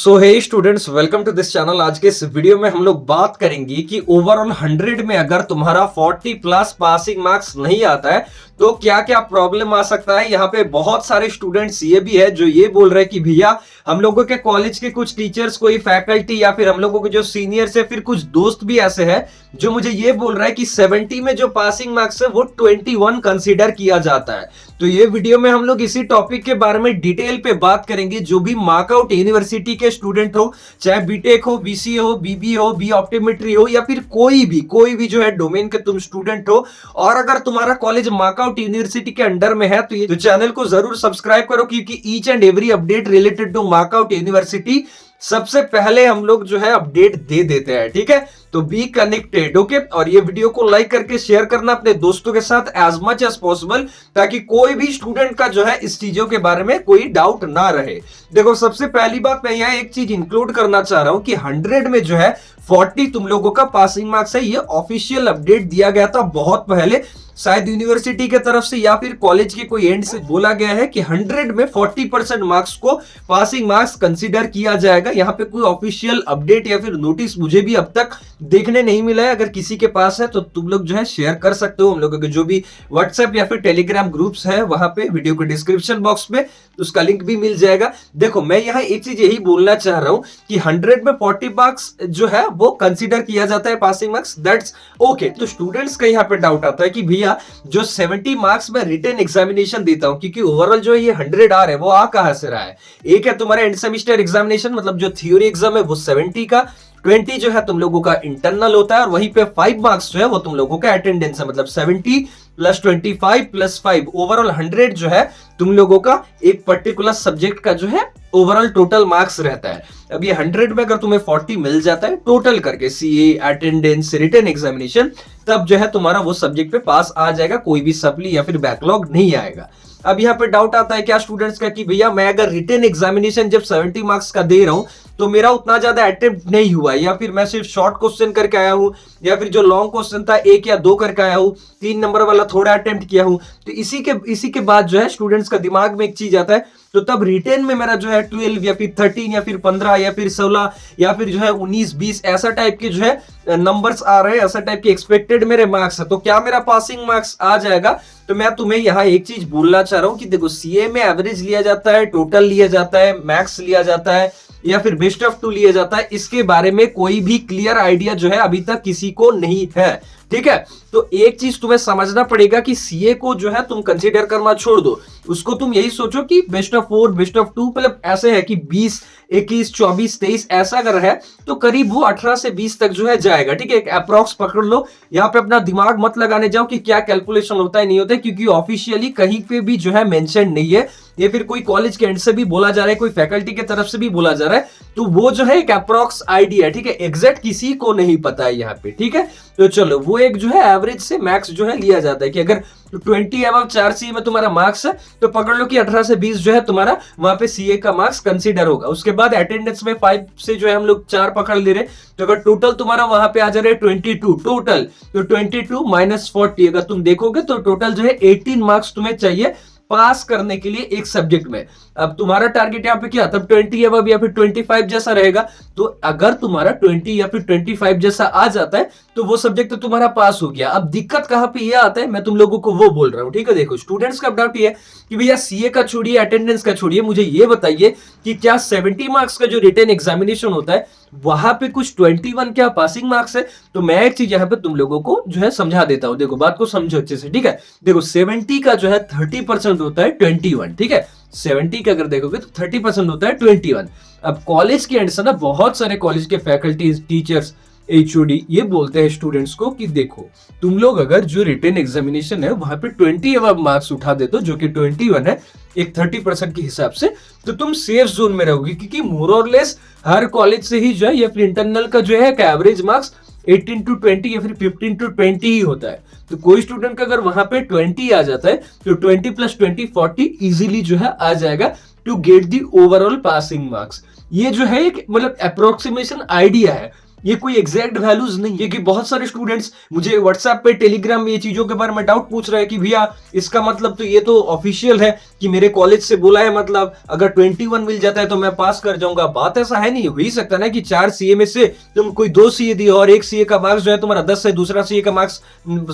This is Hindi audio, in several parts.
So hey students, welcome to this channel. आज के इस वीडियो में हम लोग बात करेंगे कि ओवरऑल 100 में अगर तुम्हारा 40 प्लस पासिंग मार्क्स नहीं आता है तो क्या क्या प्रॉब्लम आ सकता है। यहाँ पे बहुत सारे स्टूडेंट्स ये भी है जो ये बोल रहे हैं कि भैया हम लोगों के कॉलेज के कुछ टीचर्स, कोई फैकल्टी या फिर हम लोगों के जो सीनियर्स है, फिर कुछ दोस्त भी ऐसे हैं जो मुझे ये बोल रहा है कि 70 में जो पासिंग मार्क्स है वो 21 कंसीडर किया जाता है। तो ये वीडियो में हम लोग इसी टॉपिक के बारे में डिटेल पे बात करेंगे। जो भी मार्कआउट यूनिवर्सिटी के स्टूडेंट हो, चाहे बीटेक हो, बीसीए हो, बीबी हो, बी ऑप्टोमेट्री हो, या फिर कोई भी जो है डोमेन के तुम स्टूडेंट हो, और अगर तुम्हारा कॉलेज मार्कआउट यूनिवर्सिटी के अंडर में है तो ये चैनल को जरूर सब्सक्राइब करो, क्योंकि each and every update related to MAKAUT university सबसे पहले हम लोग जो है अपडेट दे देते हैं। ठीक है, तो बी कनेक्टेड। ओके, और ये वीडियो को लाइक करके शेयर करना अपने दोस्तों के साथ एज मच एज पॉसिबल, ताकि कोई भी स्टूडेंट का जो है इस चीजों के बारे में कोई डाउट ना रहे। देखो, सबसे पहली बात मैं यहाँ एक चीज इंक्लूड करना चाह रहा हूं कि 100 में जो है 40 तुम लोगों का पासिंग मार्क्स है। ये ऑफिशियल अपडेट दिया गया था बहुत पहले, शायद यूनिवर्सिटी के तरफ से या फिर कॉलेज के कोई एंड से बोला गया है कि 100 में 40% मार्क्स को पासिंग मार्क्स कंसीडर किया जाएगा। यहाँ पे कोई ऑफिशियल अपडेट या फिर नोटिस मुझे भी अब तक देखने नहीं मिला है। अगर किसी के पास है तो तुम लोग जो है शेयर कर सकते हो। हम लोगों के जो भी व्हाट्सएप या फिर टेलीग्राम ग्रुप्स है वहां पे वीडियो के डिस्क्रिप्शन बॉक्स में उसका लिंक भी मिल जाएगा। देखो, मैं यहाँ एक चीज यही बोलना चाह रहा हूं कि 100 में 40 मार्क्स जो है वो कंसीडर किया जाता है पासिंग मार्क्स, दैट्स ओके। तो स्टूडेंट्स का यहाँ पे डाउट आता है कि भैया जो 70 मार्क्स में रिटन एग्जामिनेशन देता हूं, क्योंकि ओवरऑल जो ये 100 आ रहा है वो आ कहां से रहा है। एक है तुम्हारा एंड सेमेस्टर एग्जामिनेशन, मतलब जो थ्योरी एग्जाम है वो 70 का, 20 जो है तुम लोगों का इंटरनल होता है, और वहीं पे 5 मार्क्स जो है वो तुम लोगों का अटेंडेंस है। मतलब 70 प्लस 25 प्लस 5, ओवरऑल 100 जो है तुम लोगों का एक पर्टिकुलर सब्जेक्ट का जो है ओवरऑल टोटल मार्क्स रहता है। अब ये 100 में अगर तुम्हें 40 मिल जाता है टोटल करके, सीए, अटेंडेंस, रिटन एग्जामिनेशन, तब जो है तुम्हारा वो सब्जेक्ट पे पास आ जाएगा, कोई भी सप्ली या फिर बैकलॉग नहीं आएगा। अब यहाँ पे डाउट आता है क्या स्टूडेंट्स का कि भैया मैं अगर रिटन एग्जामिनेशन जब 70 मार्क्स का दे रहा हूं तो मेरा उतना ज्यादा अटेम्प्ट नहीं हुआ, या फिर मैं सिर्फ शॉर्ट क्वेश्चन करके आया हूं, या फिर जो लॉन्ग क्वेश्चन था 1 या 2 करके आया हूं, 3 नंबर वाला थोड़ा अटेम्प्ट किया हूं। तो इसी के बाद जो है स्टूडेंट्स का दिमाग में एक चीज आता है, तो तब रिटेन में मेरा जो है 12 या फिर 13 या फिर 15 या फिर 16 या फिर जो है 19 20 ऐसा टाइप के जो है नंबर्स आ रहे हैं, ऐसा टाइप के एक्सपेक्टेड मेरे मार्क्स है, तो क्या मेरा पासिंग मार्क्स आ जाएगा। तो मैं तुम्हें यहाँ एक चीज बोलना चाह रहा हूँ कि देखो, सीए में एवरेज लिया जाता है, टोटल लिया जाता है, मैक्स लिया जाता है, या फिर बेस्ट ऑफ 2 लिया जाता है। इसके बारे में कोई भी क्लियर आइडिया जो है अभी तक किसी को नहीं है। ठीक है, तो एक चीज तुम्हें समझना पड़ेगा कि सीए को जो है तुम कंसीडर करना छोड़ दो, उसको तुम यही सोचो कि बेस्ट ऑफ 4, बेस्ट ऑफ 2, मतलब ऐसे है कि 20, 21, 24, 23 ऐसा अगर है तो करीब वो 18 से 20 तक जो है जाएगा। ठीक है, एक अप्रॉक्स पकड़ लो। यहाँ पे अपना दिमाग मत लगाने जाओ कि क्या कैलकुलेशन होता है नहीं होता है, क्योंकि ऑफिशियली कहीं पे भी जो है मेंशन नहीं है, या फिर कोई कॉलेज के एंड से भी बोला जा रहा है, कोई फैकल्टी की तरफ से भी बोला जा रहा है, तो वो जो है एक अप्रॉक्स आइडिया। ठीक है, एग्जैक्ट किसी को नहीं पता है यहाँ पे। ठीक है, तो चलो, वो एक जो है एवरेज से मैक्स जो है लिया जाता है कि अगर 20 अबव 4 सीए में तुम्हारा मार्क्स है तो पकड़ लो कि 18 से 20 जो है तुम्हारा वहां पे सीए का मार्क्स कंसीडर होगा। उसके बाद अटेंडेंस में 5 से जो है हम लोग 4 पकड़ ले रहे, तो अगर टोटल तुम्हारा वहां पे आ जा रहा है 22 टोटल, तो 22 माइनस 40 अगर तुम देखोगे तो टोटल जो है 18 मार्क्स तुम्हें चाहिए पास करने के लिए एक सब्जेक्ट में। अब तुम्हारा टारगेट यहाँ पे क्या, तब 20 अबव या फिर 25 जैसा रहेगा। तो अगर तुम्हारा 20 या फिर 25 जैसा आ जाता है तो वो सब्जेक्ट तो तुम्हारा पास हो गया। अब दिक्कत कहां पे ये आता है, मैं तुम लोगों को वो बोल रहा हूं। ठीक है, देखो, स्टूडेंट्स का डाउट ये है कि भैया सीए का छोड़िए, अटेंडेंस का छोड़िए, मुझे ये बताइए कि क्या 70 मार्क्स का जो रिटन एग्जामिनेशन होता है वहां पे कुछ 21 क्या पासिंग मार्क्स है। तो मैं एक चीज यहाँ पे तुम लोगों को जो है समझा देता हूं। देखो, बात को समझो अच्छे से। ठीक है, देखो, 70 का जो है 30% होता है 21। ठीक है, 70 का अगर देखोगे तो 30% होता है 21। अब कॉलेज के एंड से ना बहुत सारे कॉलेज के फैकल्टीज, टीचर्स, एचओडी ये बोलते हैं स्टूडेंट्स को कि देखो, तुम लोग अगर जो रिटन एग्जामिनेशन है वहां पे 20 अबव मार्क्स उठा दे, तो जो कि 21 है एक 30% के हिसाब से, तो तुम सेफ जोन में रहोगे, क्योंकि मोर और लेस हर कॉलेज से ही जो है या फिर इंटरनल का जो है एवरेज मार्क्स 18 to 20 या फिर 15 to 20 ही होता है। तो कोई स्टूडेंट का अगर वहां पे 20 आ जाता है तो 20 प्लस 20 40 इजीली जो है आ जाएगा to get the overall passing marks. ये जो है एक मतलब अप्रोक्सीमेशन आइडिया है। ये कोई एग्जैक्ट वैल्यूज नहीं है, क्योंकि बहुत सारे स्टूडेंट्स मुझे व्हाट्सएप पे, टेलीग्राम में ये चीजों के बारे में डाउट पूछ रहे हैं कि भैया इसका मतलब तो ये तो ऑफिशियल है कि मेरे कॉलेज से बोला है, मतलब अगर 21 मिल जाता है तो मैं पास कर जाऊंगा। बात ऐसा है नहीं, हो ही सकता ना कि 4 सीए में से तुम कोई 2 सीए दी और एक सीए का मार्क्स जो है तुम्हारा 10 है, दूसरा सीए का मार्क्स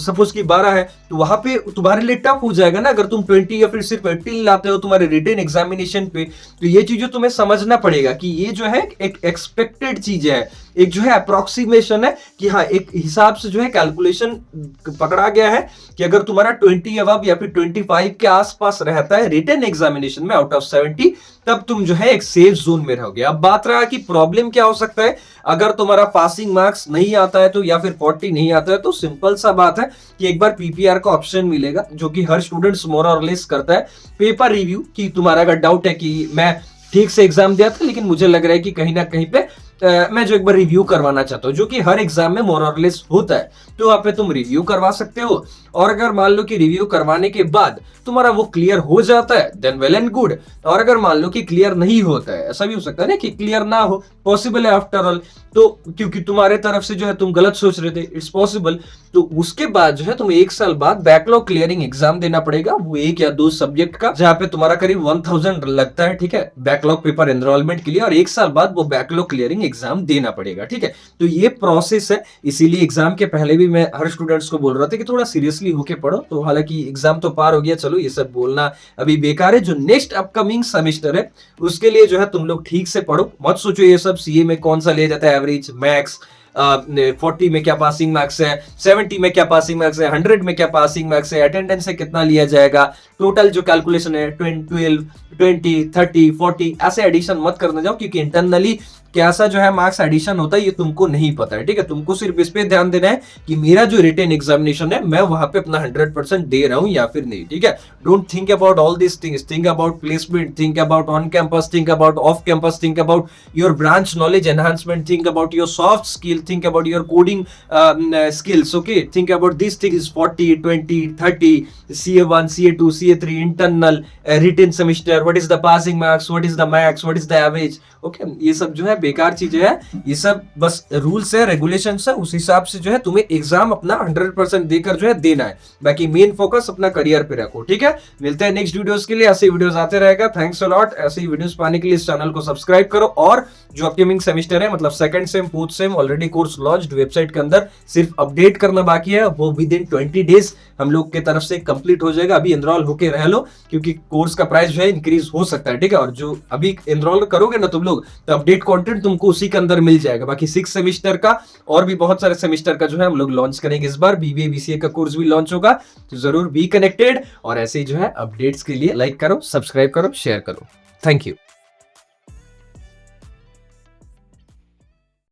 सपोज की 12 है, तो वहां पे तुम्हारे लिए टफ हो जाएगा ना अगर तुम 20 या फिर सिर्फ 18 लाते हो तुम्हारे रिटन एग्जामिनेशन पे। तो ये चीजें तुम्हें समझना पड़ेगा कि ये जो है एक एक्सपेक्टेड चीज है, एक जो है अप्रोक्सीमेशन है कि हाँ एक हिसाब से जो है कैलकुलेशन पकड़ा गया है कि अगर तुम्हारा 20 अबव या फिर 25 के आसपास रहता है रिटन एग्जामिनेशन में आउट ऑफ 70, तब तुम जो है एक सेफ जोन में रहोगे। अब बात रहा कि प्रॉब्लम क्या हो सकता है अगर तुम्हारा पासिंग मार्क्स नहीं आता है तो, या फिर 40 नहीं आता है तो सिंपल सा बात है कि एक बार पीपीआर का ऑप्शन मिलेगा जो कि हर स्टूडेंट्स मोर और लेस करता है, पेपर रिव्यू, कि तुम्हारा अगर डाउट है कि मैं ठीक से एग्जाम दिया था लेकिन मुझे लग रहा है कि कहीं ना कहीं पे मैं जो एक बार रिव्यू करवाना चाहता हूँ, जो कि हर एग्जाम में मोर और लेस होता है, तो वहां पे तुम रिव्यू करवा सकते हो। और अगर मान लो कि रिव्यू करवाने के बाद तुम्हारा वो क्लियर हो जाता है देन वेल एंड गुड। और अगर मान लो कि क्लियर नहीं होता है, ऐसा भी हो सकता है ना कि क्लियर ना हो, पॉसिबल है आफ्टर ऑल, तो क्योंकि तुम्हारे तरफ से जो है तुम गलत सोच रहे थे, इट्स पॉसिबल, तो उसके बाद जो है तुम्हें 1 साल बाद बैकलॉग क्लियरिंग एग्जाम देना पड़ेगा, वो 1 या 2 सब्जेक्ट का, जहां पे तुम्हारा करीब 1000 लगता है, ठीक है, बैकलॉग पेपर एनरोलमेंट के लिए, और 1 साल बाद वो बैकलॉग क्लियरिंग एग्जाम देना पड़ेगा, ठीक है। तो ये प्रोसेस है, इसीलिए एग्जाम के पहले भी मैं हर स्टूडेंट्स को बोल रहा था कि थोड़ा सीरियसली होके पढ़ो। तो हालांकि एग्जाम तो पार हो गया, चलो ये सब बोलना अभी बेकार है। जो नेक्स्ट अपकमिंग सेमेस्टर है उसके लिए जो है तुम लोग ठीक से पढ़ो, मत सोचो ये सब सीए में कौन सा ले जाता है एवरेज, मैक्स 40 में क्या पासिंग मार्क्स है, 70 में क्या पासिंग मार्क्स है, 100 में क्या पासिंग मार्क्स है, अटेंडेंस से कितना लिया जाएगा, टोटल जो कैलकुलेशन है 12, 20, 30, 40 ऐसे एडिशन मत करने जाओ, क्योंकि इंटरनली कैसा जो है मार्क्स एडिशन होता है ये तुमको नहीं पता है, ठीक है। तुमको सिर्फ इस पे ध्यान देना है कि मेरा जो रिटन एग्जामिनेशन है मैं वहां पे अपना 100% दे रहा हूं या फिर नहीं, ठीक है। Don't think about all this things, think about placement, think about on campus, think about off campus, think about your branch knowledge enhancement, think about your soft skill, think about your coding skills, okay, think about these things, 40, 20, 30, CA1, CA2, CA3, internal, written semester, what is the passing marks, what is the max, what is the average, okay, ये सब जो है बेकार चीजें हैं, ये सब बस रूल्स है, रेगुलेशंस है, उस हिसाब से जो है तुम्हें एग्जाम अपना 100% देकर जो है देना है, बाकी मेन फोकस अपना करियर पे रखो, ठीक है। मिलते हैं नेक्स्ट वीडियोस के लिए, ऐसे वीडियोस आते रहेगा, थैंक्स अ लॉट। ऐसे ही वीडियोस पाने के लिए इस चैनल को सब्सक्राइब करो, और जो अपकमिंग सेमेस्टर है मतलब second same, fourth same, already course launched website के अंदर, सिर्फ अपडेट करना बाकी है, वो विद इन 20 डेज हम लोग के तरफ से कंप्लीट हो जाएगा। अभी एनरोल होके रह लो, क्योंकि कोर्स का प्राइस जो है इंक्रीज हो सकता है, ठीक है। और जो अभी एनरोल करोगे ना तुम लोग, तो अपडेट कंटेंट तुमको उसी के अंदर मिल जाएगा। बाकी 6 सेमेस्टर का और भी बहुत सारे सेमेस्टर का जो है हम लोग लॉन्च करेंगे इस बार, बीबीए बीसीए का कोर्स भी लॉन्च होगा, तो जरूर बी कनेक्टेड। और ऐसे ही जो है अपडेट्स के लिए लाइक करो, सब्सक्राइब करो, शेयर करो। Thank you.